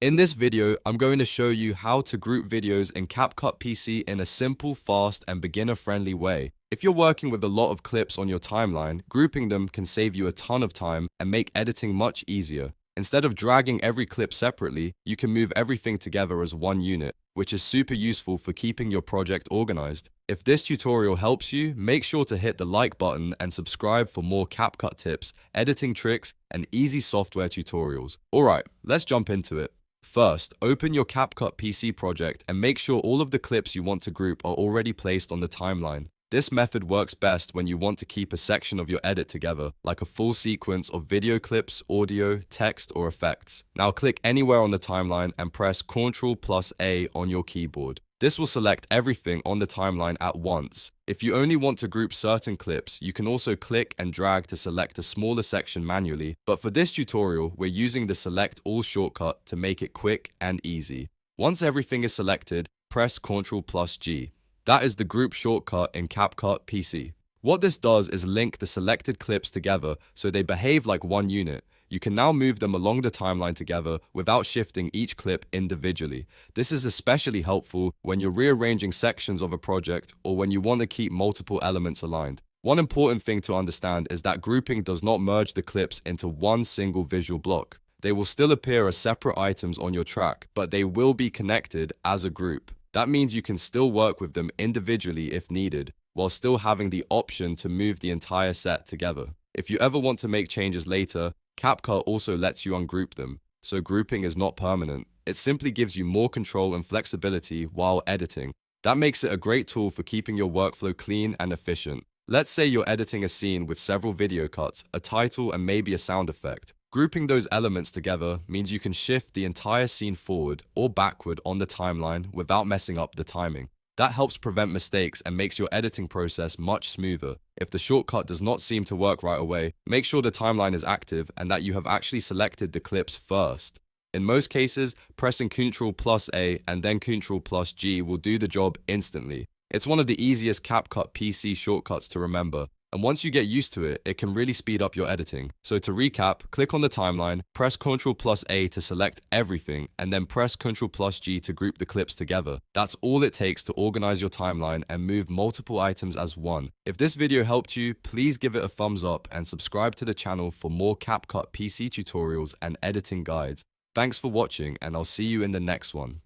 In this video, I'm going to show you how to group videos in CapCut PC in a simple, fast, and beginner-friendly way. If you're working with a lot of clips on your timeline, grouping them can save you a ton of time and make editing much easier. Instead of dragging every clip separately, you can move everything together as one unit, which is super useful for keeping your project organized. If this tutorial helps you, make sure to hit the like button and subscribe for more CapCut tips, editing tricks, and easy software tutorials. Alright, let's jump into it. First, open your CapCut PC project and make sure all of the clips you want to group are already placed on the timeline. This method works best when you want to keep a section of your edit together, like a full sequence of video clips, audio, text, or effects. Now click anywhere on the timeline and press Ctrl+A on your keyboard. This will select everything on the timeline at once. If you only want to group certain clips, you can also click and drag to select a smaller section manually, but for this tutorial, we're using the Select All shortcut to make it quick and easy. Once everything is selected, press Ctrl+G. That is the group shortcut in CapCut PC. What this does is link the selected clips together so they behave like one unit. You can now move them along the timeline together without shifting each clip individually. This is especially helpful when you're rearranging sections of a project or when you want to keep multiple elements aligned. One important thing to understand is that grouping does not merge the clips into one single visual block. They will still appear as separate items on your track, but they will be connected as a group. That means you can still work with them individually if needed, while still having the option to move the entire set together. If you ever want to make changes later, CapCut also lets you ungroup them, so grouping is not permanent. It simply gives you more control and flexibility while editing. That makes it a great tool for keeping your workflow clean and efficient. Let's say you're editing a scene with several video cuts, a title, and maybe a sound effect. Grouping those elements together means you can shift the entire scene forward or backward on the timeline without messing up the timing. That helps prevent mistakes and makes your editing process much smoother. If the shortcut does not seem to work right away, make sure the timeline is active and that you have actually selected the clips first. In most cases, pressing Ctrl+A and then Ctrl+G will do the job instantly. It's one of the easiest CapCut PC shortcuts to remember, and once you get used to it, it can really speed up your editing. So to recap, click on the timeline, press Ctrl+A to select everything, and then press Ctrl+G to group the clips together. That's all it takes to organize your timeline and move multiple items as one. If this video helped you, please give it a thumbs up and subscribe to the channel for more CapCut PC tutorials and editing guides. Thanks for watching, and I'll see you in the next one.